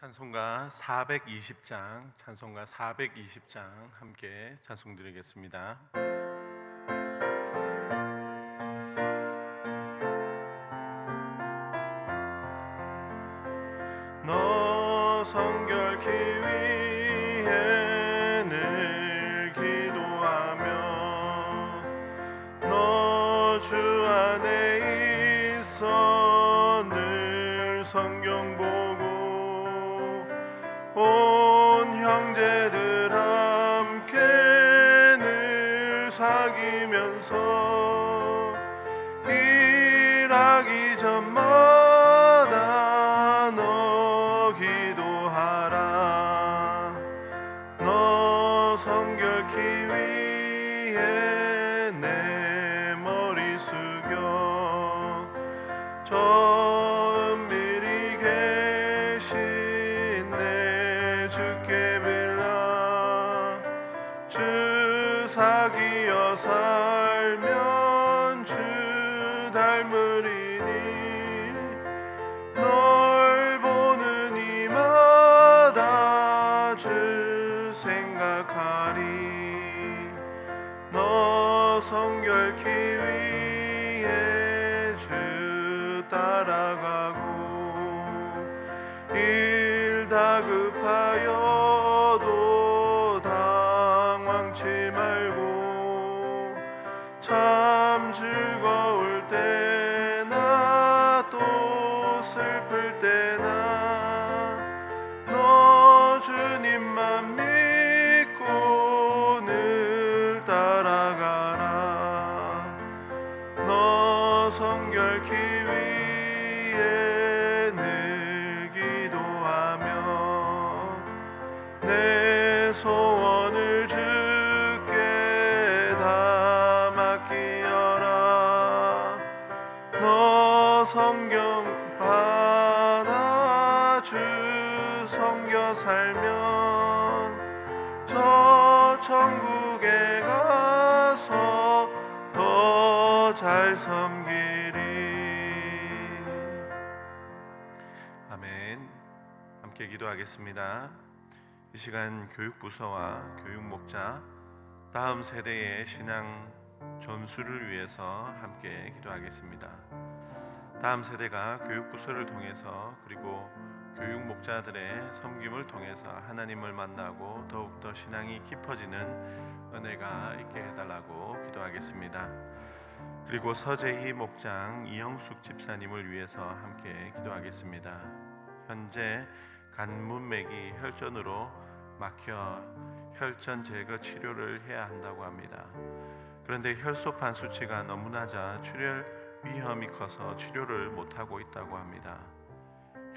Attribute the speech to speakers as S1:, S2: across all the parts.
S1: 찬송가 420장, 찬송가 420장 함께 찬송 드리겠습니다. 너 성결케 위해 늘 기도하며 너 주 안에 있어 늘 성경 보고 온 형제들 함께 늘 사귀면서 일하기 전마다 너 기도하라. 너 성결케 위해 내 머리 숙여 저 은밀히 계신 내 주께 빌라. 주 사귀어 살면 주 닮으리니 널 보는 이마다 주 생각하리. 너 성결케 위해 주 따라가고 일 다급하여도 당황치 말고 참 즐거울 때나 또 슬플 때나 너 주님만 믿고 늘 따라가라. 너 성결케 위해 늘 기도하며 내 소원을 주께 다 맡기어라. 너 성경 받아 주 섬겨 살면 저 천국에 가서 더 잘 섬기리. 아멘. 함께 기도하겠습니다. 이 시간 교육부서와 교육목자 다음 세대의 신앙 전수를 위해서 함께 기도하겠습니다. 다음 세대가 교육부서를 통해서 그리고 교육목자들의 섬김을 통해서 하나님을 만나고 더욱더 신앙이 깊어지는 은혜가 있게 해달라고 기도하겠습니다. 그리고 서재희 목장 이영숙 집사님을 위해서 함께 기도하겠습니다. 현재 간문맥이 혈전으로 막혀 혈전 제거 치료를 해야 한다고 합니다. 그런데 혈소판 수치가 너무 낮아 출혈 위험이 커서 치료를 못하고 있다고 합니다.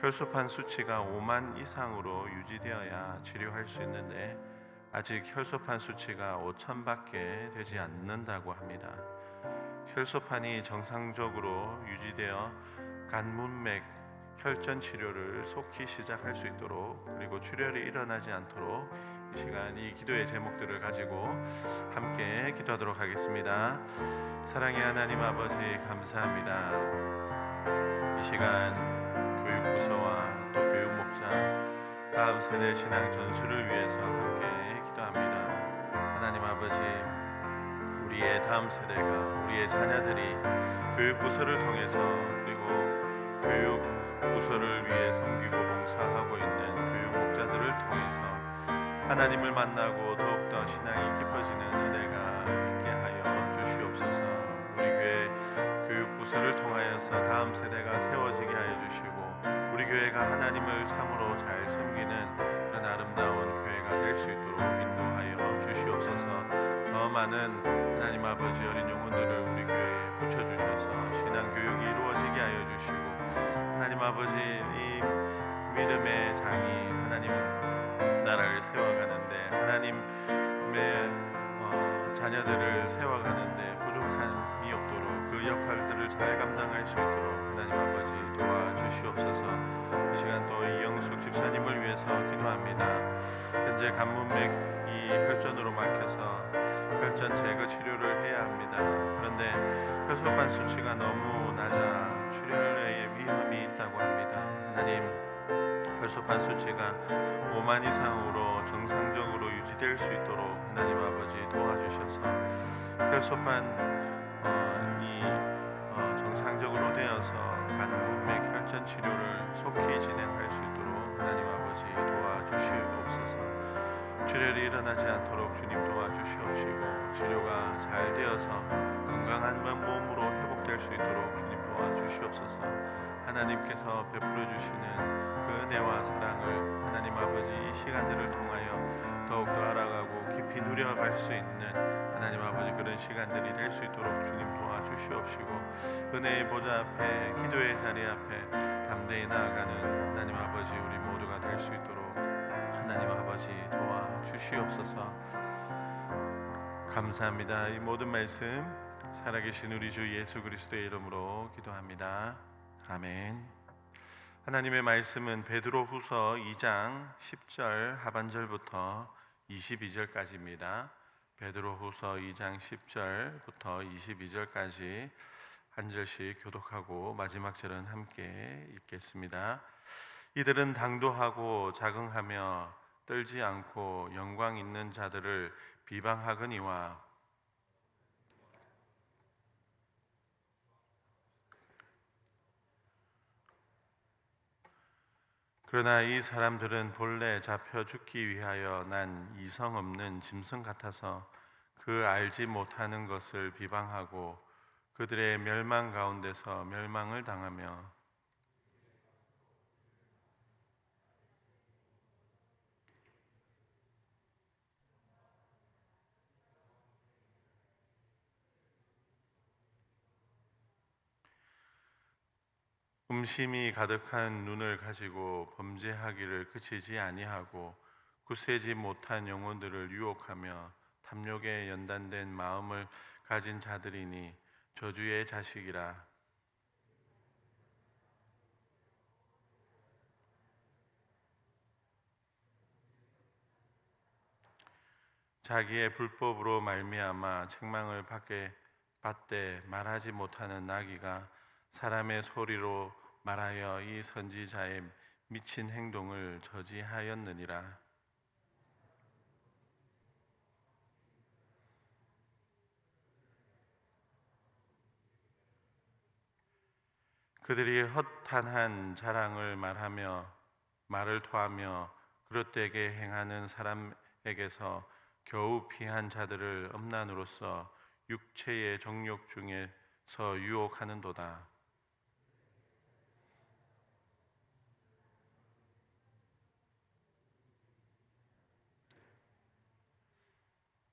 S1: 혈소판 수치가 5만 이상으로 유지되어야 치료할 수 있는데 아직 혈소판 수치가 5천밖에 되지 않는다고 합니다. 혈소판이 정상적으로 유지되어 간문맥 혈전 치료를 속히 시작할 수 있도록 그리고 출혈이 일어나지 않도록 이 시간 이 기도의 제목들을 가지고 함께 기도하도록 하겠습니다. 사랑의 하나님 아버지 감사합니다. 이 시간 교육부서와 또 교육목자 다음 세대 신앙 전수를 위해서 함께 기도합니다. 하나님 아버지, 우리의 다음 세대가 우리의 자녀들이 교육부서를 통해서 그리고 교육부서를 위해 섬기고 봉사하고 있는 교육목자들을 통해서 하나님을 만나고 더욱더 신앙이 깊어지는 은혜가 있게 하여 주시옵소서. 우리 교회 교육부서를 통하여서 다음 세대가 세워지게 하여 주시고 우리 교회가 하나님을 참으로 잘 섬기는 그런 아름다운 교회가 될 수 있도록 인도하여 주시옵소서. 더 많은 하나님 아버지 어린 영혼들을 우리 교회에 붙여주셔서 신앙교육이 이루어지게 하여 주시고 하나님 아버지 이 믿음의 장이 하나님 나라를 세워가는데 하나님의 자녀들을 세워가는데 부족함이 없도록 그 역할들을 잘 감당할 수 있도록 하나님 아버지 도와주시옵소서. 이 시간 또 이영숙 집사님을 위해서 기도합니다. 현재 간문맥이 혈전으로 막혀서 혈전 제거 치료를 해야 합니다. 그런데 혈소판 수치가 너무 낮아 출혈의 위험이 있다고 합니다. 하나님, 혈소판 수치가 5만 이상으로 정상적으로 유지될 수 있도록 하나님 아버지 도와주셔서 혈소판이 정상적으로 되어서 간 문맥 혈전 치료를 속히 진행할 수 있도록 하나님 아버지 도와주시옵소서. 출혈이 일어나지 않도록 주님 도와주시옵시고 치료가 잘 되어서 건강한 몸으로 회복될 수 있도록 주님 도와주시옵소서. 하나님께서 베풀어 주시는 그 은혜와 사랑을 하나님 아버지 이 시간들을 통하여 더욱더 알아가고 깊이 누려갈 수 있는 하나님 아버지 그런 시간들이 될 수 있도록 주님 도와주시옵시고 은혜의 보좌 앞에 기도의 자리 앞에 담대히 나아가는 하나님 아버지 우리 모두가 될 수 있도록 하나님 아버지 도와주시옵소서. 감사합니다. 이 모든 말씀 살아계신 우리 주 예수 그리스도의 이름으로 기도합니다. 아멘. 하나님의 말씀은 베드로후서 2장 10절 하반절부터 22절까지입니다. 베드로후서 2장 10절부터 22절까지 한 절씩 교독하고 마지막 절은 함께 읽겠습니다. 이들은 당도하고 자긍하며 떨지 않고 영광 있는 자들을 비방하거니와 그러나 이 사람들은 본래 잡혀 죽기 위하여 난 이성 없는 짐승 같아서 그 알지 못하는 것을 비방하고 그들의 멸망 가운데서 멸망을 당하며 음심이 가득한 눈을 가지고 범죄하기를 그치지 아니하고 굳세지 못한 영혼들을 유혹하며 탐욕에 연단된 마음을 가진 자들이니 저주의 자식이라. 자기의 불법으로 말미암아 책망을 받되 말하지 못하는 나귀가 사람의 소리로 말하여 이 선지자의 미친 행동을 저지하였느니라. 그들이 허탄한 자랑을 말하며 말을 토하며 그릇되게 행하는 사람에게서 겨우 피한 자들을 음란으로서 육체의 정욕 중에서 유혹하는도다.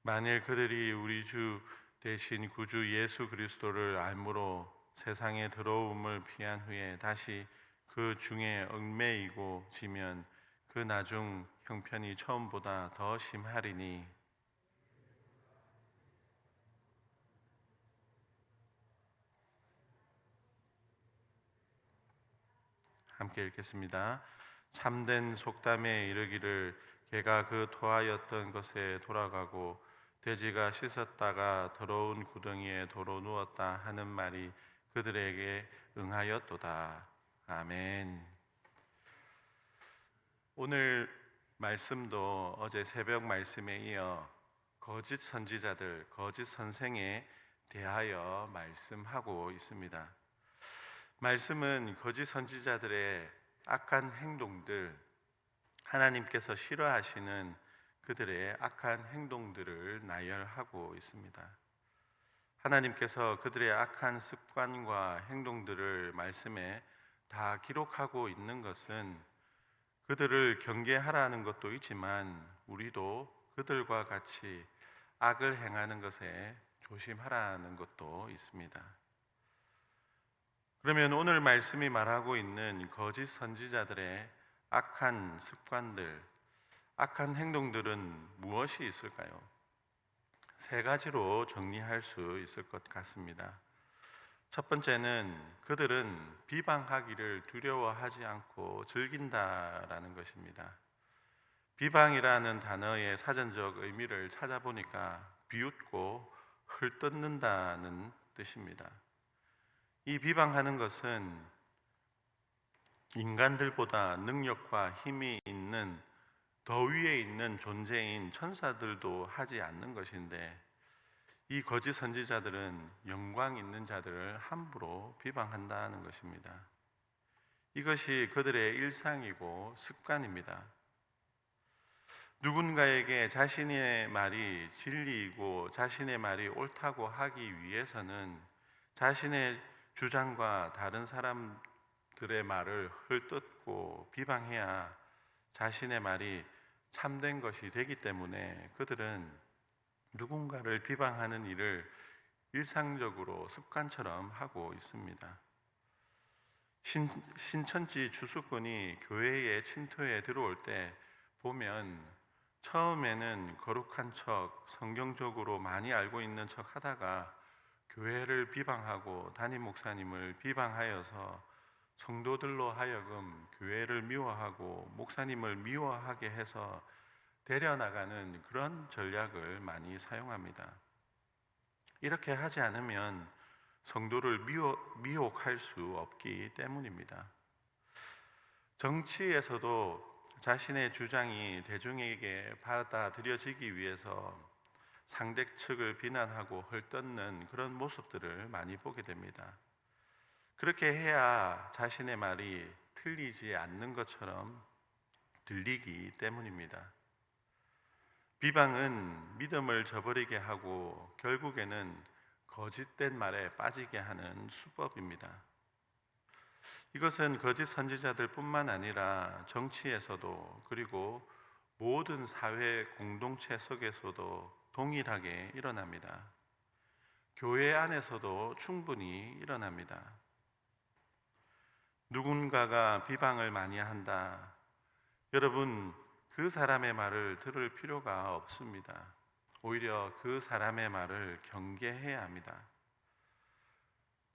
S1: 만일 그들이 우리 주 대신 구주 예수 그리스도를 알므로 세상의 더러움을 피한 후에 다시 그 중에 얽매이고 지면 그 나중 형편이 처음보다 더 심하리니 함께 읽겠습니다. 참된 속담에 이르기를 개가 그 토하였던 것에 돌아가고 돼지가 씻었다가 더러운 구덩이에 도로 누웠다 하는 말이 그들에게 응하였도다. 아멘. 오늘 말씀도 어제 새벽 말씀에 이어 거짓 선지자들, 거짓 선생에 대하여 말씀하고 있습니다. 말씀은 거짓 선지자들의 악한 행동들, 하나님께서 싫어하시는 그들의 악한 행동들을 나열하고 있습니다. 하나님께서 그들의 악한 습관과 행동들을 말씀에 다 기록하고 있는 것은 그들을 경계하라는 것도 있지만 우리도 그들과 같이 악을 행하는 것에 조심하라는 것도 있습니다. 그러면 오늘 말씀이 말하고 있는 거짓 선지자들의 악한 습관들, 악한 행동들은 무엇이 있을까요? 세 가지로 정리할 수 있을 것 같습니다. 첫 번째는 그들은 비방하기를 두려워하지 않고 즐긴다라는 것입니다. 비방이라는 단어의 사전적 의미를 찾아보니까 비웃고 헐뜯는다는 뜻입니다. 이 비방하는 것은 인간들보다 능력과 힘이 있는 더 위에 있는 존재인 천사들도 하지 않는 것인데, 이 거짓 선지자들은 영광 있는 자들을 함부로 비방한다는 것입니다. 이것이 그들의 일상이고 습관입니다. 누군가에게 자신의 말이 진리이고 자신의 말이 옳다고 하기 위해서는 자신의 주장과 다른 사람들의 말을 헐뜯고 비방해야 자신의 말이 참된 것이 되기 때문에 그들은 누군가를 비방하는 일을 일상적으로 습관처럼 하고 있습니다. 신천지 주수꾼이 교회에 침투해 들어올 때 보면 처음에는 거룩한 척, 성경적으로 많이 알고 있는 척 하다가 교회를 비방하고 담임 목사님을 비방하여서 성도들로 하여금 교회를 미워하고 목사님을 미워하게 해서 데려나가는 그런 전략을 많이 사용합니다. 이렇게 하지 않으면 성도를 미혹할 수 없기 때문입니다. 정치에서도 자신의 주장이 대중에게 받아들여지기 위해서 상대 측을 비난하고 헐뜯는 그런 모습들을 많이 보게 됩니다. 그렇게 해야 자신의 말이 틀리지 않는 것처럼 들리기 때문입니다. 비방은 믿음을 저버리게 하고 결국에는 거짓된 말에 빠지게 하는 수법입니다. 이것은 거짓 선지자들뿐만 아니라 정치에서도, 그리고 모든 사회 공동체 속에서도 동일하게 일어납니다. 교회 안에서도 충분히 일어납니다. 누군가가 비방을 많이 한다. 여러분, 그 사람의 말을 들을 필요가 없습니다. 오히려 그 사람의 말을 경계해야 합니다.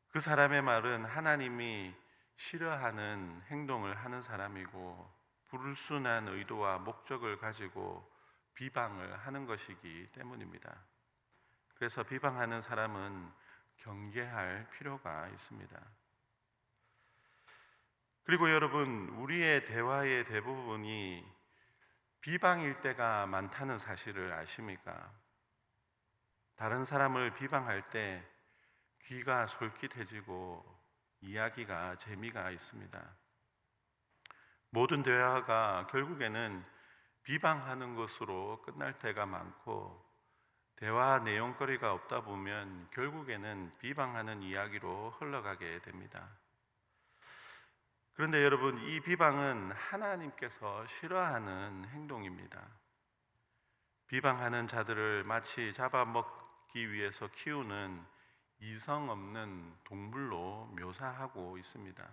S1: 그 사람의 말은 하나님이 싫어하는 행동을 하는 사람이고 불순한 의도와 목적을 가지고 비방을 하는 것이기 때문입니다. 그래서 비방하는 사람은 경계할 필요가 있습니다. 그리고 여러분, 우리의 대화의 대부분이 비방일 때가 많다는 사실을 아십니까? 다른 사람을 비방할 때 귀가 솔깃해지고 이야기가 재미가 있습니다. 모든 대화가 결국에는 비방하는 것으로 끝날 때가 많고, 대화 내용거리가 없다 보면 결국에는 비방하는 이야기로 흘러가게 됩니다. 그런데 여러분, 이 비방은 하나님께서 싫어하는 행동입니다. 비방하는 자들을 마치 잡아먹기 위해서 키우는 이성 없는 동물로 묘사하고 있습니다.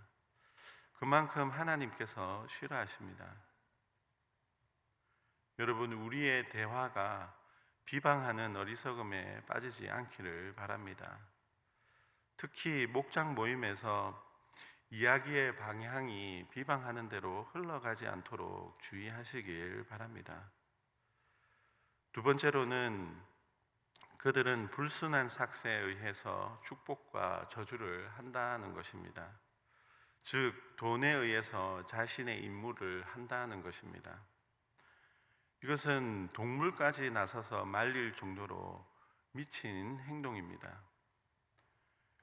S1: 그만큼 하나님께서 싫어하십니다. 여러분, 우리의 대화가 비방하는 어리석음에 빠지지 않기를 바랍니다. 특히 목장 모임에서 이야기의 방향이 비방하는 대로 흘러가지 않도록 주의하시길 바랍니다. 두 번째로는 그들은 불순한 삭세에 의해서 축복과 저주를 한다는 것입니다. 즉, 돈에 의해서 자신의 임무를 한다는 것입니다. 이것은 동물까지 나서서 말릴 정도로 미친 행동입니다.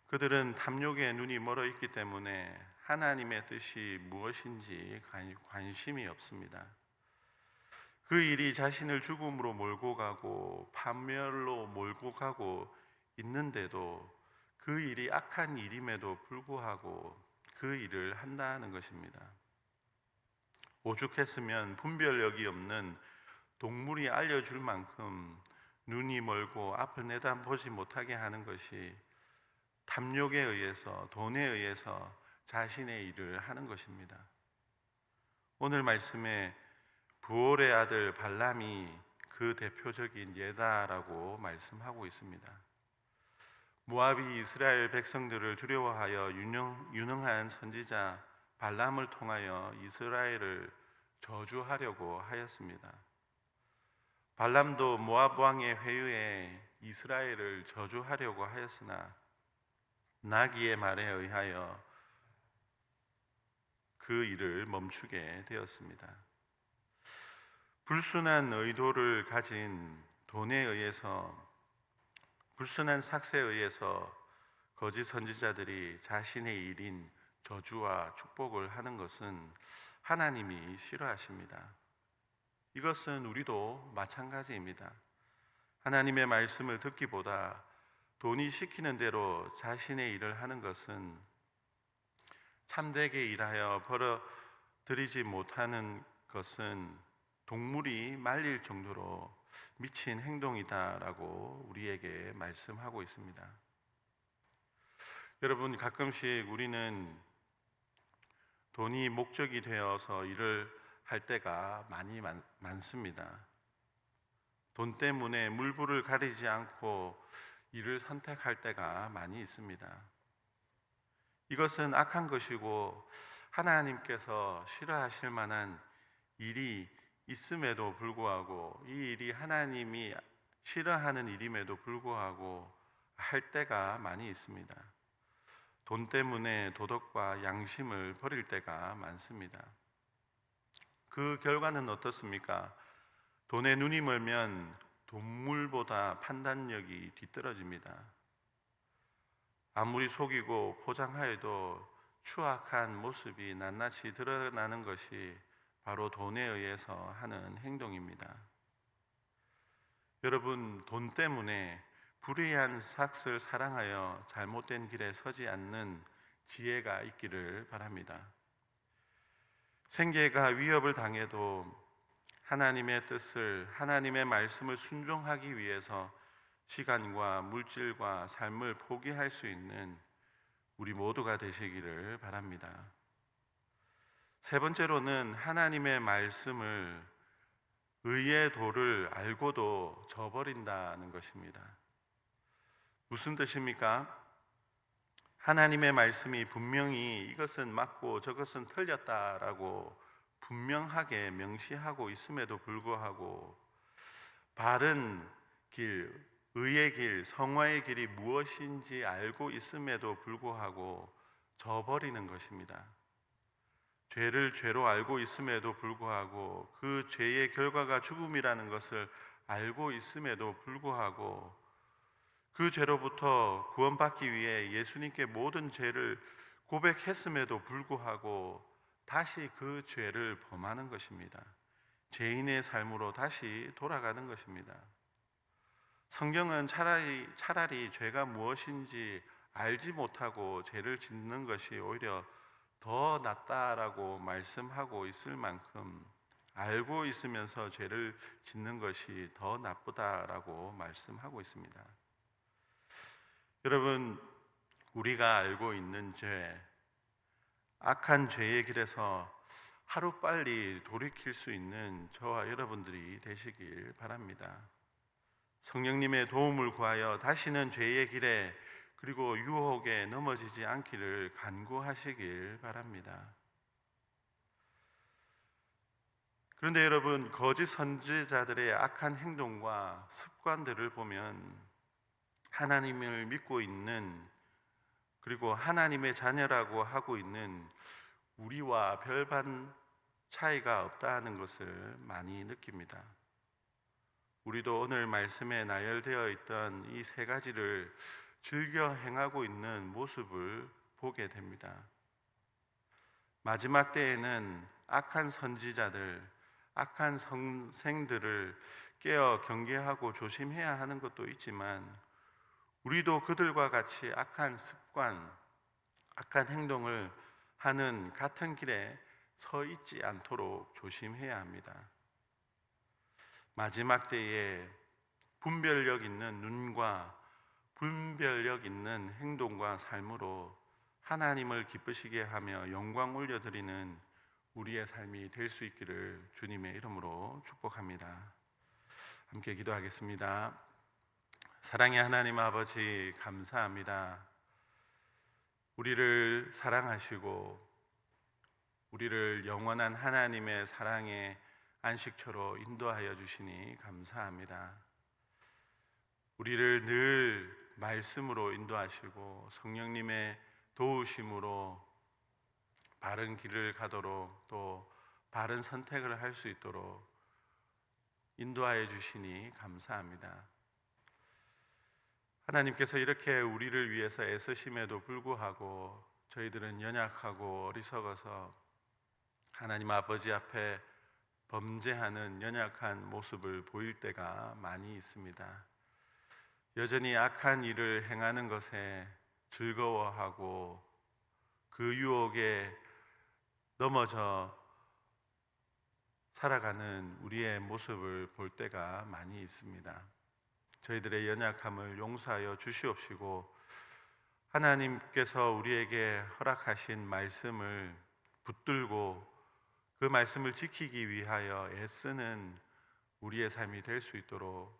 S1: 그들은 탐욕에 눈이 멀어 있기 때문에 하나님의 뜻이 무엇인지 관심이 없습니다. 그 일이 자신을 죽음으로 몰고 가고 판멸로 몰고 가고 있는데도 그 일이 악한 일임에도 불구하고 그 일을 한다는 것입니다. 오죽했으면 분별력이 없는 동물이 알려줄 만큼 눈이 멀고 앞을 내다보지 못하게 하는 것이 탐욕에 의해서, 돈에 의해서 자신의 일을 하는 것입니다. 오늘 말씀에 부올의 아들 발람이 그 대표적인 예다라고 말씀하고 있습니다. 모압이 이스라엘 백성들을 두려워하여 유능한 선지자 발람을 통하여 이스라엘을 저주하려고 하였습니다. 발람도 모압 왕의 회유에 이스라엘을 저주하려고 하였으나 나귀의 말에 의하여 그 일을 멈추게 되었습니다. 불순한 의도를 가진 돈에 의해서, 불순한 삭세에 의해서 거짓 선지자들이 자신의 일인 저주와 축복을 하는 것은 하나님이 싫어하십니다. 이것은 우리도 마찬가지입니다. 하나님의 말씀을 듣기보다 돈이 시키는 대로 자신의 일을 하는 것은 참되게 일하여 벌어들이지 못하는 것은 동물이 말릴 정도로 미친 행동이다라고 우리에게 말씀하고 있습니다. 여러분, 가끔씩 우리는 돈이 목적이 되어서 일을 할 때가 많습니다. 돈 때문에 물불을 가리지 않고 일을 선택할 때가 많이 있습니다. 이것은 악한 것이고 하나님께서 싫어하실 만한 일이 있음에도 불구하고, 이 일이 하나님이 싫어하는 일임에도 불구하고 할 때가 많이 있습니다. 돈 때문에 도덕과 양심을 버릴 때가 많습니다. 그 결과는 어떻습니까? 돈에 눈이 멀면 동물보다 판단력이 뒤떨어집니다. 아무리 속이고 포장하여도 추악한 모습이 낱낱이 드러나는 것이 바로 돈에 의해서 하는 행동입니다. 여러분, 돈 때문에 불의한 삭을 사랑하여 잘못된 길에 서지 않는 지혜가 있기를 바랍니다. 생계가 위협을 당해도 하나님의 뜻을, 하나님의 말씀을 순종하기 위해서 시간과 물질과 삶을 포기할 수 있는 우리 모두가 되시기를 바랍니다. 세 번째로는 하나님의 말씀을, 의의 도를 알고도 저버린다는 것입니다. 무슨 뜻입니까? 하나님의 말씀이 분명히 이것은 맞고 저것은 틀렸다라고 분명하게 명시하고 있음에도 불구하고 바른 길, 의의 길, 성화의 길이 무엇인지 알고 있음에도 불구하고 저버리는 것입니다. 죄를 죄로 알고 있음에도 불구하고, 그 죄의 결과가 죽음이라는 것을 알고 있음에도 불구하고, 그 죄로부터 구원받기 위해 예수님께 모든 죄를 고백했음에도 불구하고 다시 그 죄를 범하는 것입니다. 죄인의 삶으로 다시 돌아가는 것입니다. 성경은 차라리 죄가 무엇인지 알지 못하고 죄를 짓는 것이 오히려 더 낫다라고 말씀하고 있을 만큼, 알고 있으면서 죄를 짓는 것이 더 나쁘다라고 말씀하고 있습니다. 여러분, 우리가 알고 있는 죄, 악한 죄의 길에서 하루빨리 돌이킬 수 있는 저와 여러분들이 되시길 바랍니다. 성령님의 도움을 구하여 다시는 죄의 길에, 그리고 유혹에 넘어지지 않기를 간구하시길 바랍니다. 그런데 여러분, 거짓 선지자들의 악한 행동과 습관들을 보면 하나님을 믿고 있는, 그리고 하나님의 자녀라고 하고 있는 우리와 별반 차이가 없다는 것을 많이 느낍니다. 우리도 오늘 말씀에 나열되어 있던 이 세 가지를 즐겨 행하고 있는 모습을 보게 됩니다. 마지막 때에는 악한 선지자들, 악한 선생들을 깨어 경계하고 조심해야 하는 것도 있지만, 우리도 그들과 같이 악한 습관, 악한 행동을 하는 같은 길에 서 있지 않도록 조심해야 합니다. 마지막 때에 분별력 있는 눈과 분별력 있는 행동과 삶으로 하나님을 기쁘시게 하며 영광 올려드리는 우리의 삶이 될 수 있기를 주님의 이름으로 축복합니다. 함께 기도하겠습니다. 사랑의 하나님 아버지, 감사합니다. 우리를 사랑하시고 우리를 영원한 하나님의 사랑의 안식처로 인도하여 주시니 감사합니다. 우리를 늘 말씀으로 인도하시고 성령님의 도우심으로 바른 길을 가도록 또 바른 선택을 할 수 있도록 인도하여 주시니 감사합니다. 하나님께서 이렇게 우리를 위해서 애쓰심에도 불구하고 저희들은 연약하고 어리석어서 하나님 아버지 앞에 범죄하는 연약한 모습을 보일 때가 많이 있습니다. 여전히 악한 일을 행하는 것에 즐거워하고 그 유혹에 넘어져 살아가는 우리의 모습을 볼 때가 많이 있습니다. 저희들의 연약함을 용서하여 주시옵시고 하나님께서 우리에게 허락하신 말씀을 붙들고 그 말씀을 지키기 위하여 애쓰는 우리의 삶이 될 수 있도록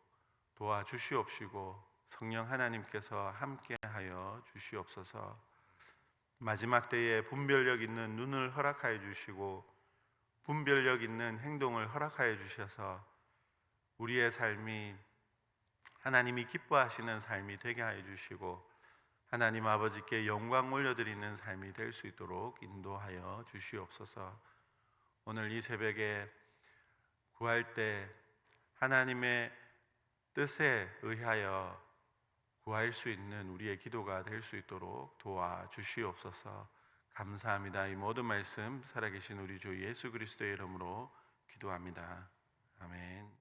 S1: 도와주시옵시고 성령 하나님께서 함께하여 주시옵소서. 마지막 때에 분별력 있는 눈을 허락하여 주시고 분별력 있는 행동을 허락하여 주셔서 우리의 삶이 하나님이 기뻐하시는 삶이 되게 하여 주시고 하나님 아버지께 영광 올려드리는 삶이 될 수 있도록 인도하여 주시옵소서. 오늘 이 새벽에 구할 때 하나님의 뜻에 의하여 구할 수 있는 우리의 기도가 될 수 있도록 도와주시옵소서. 감사합니다. 이 모든 말씀 살아계신 우리 주 예수 그리스도의 이름으로 기도합니다. 아멘.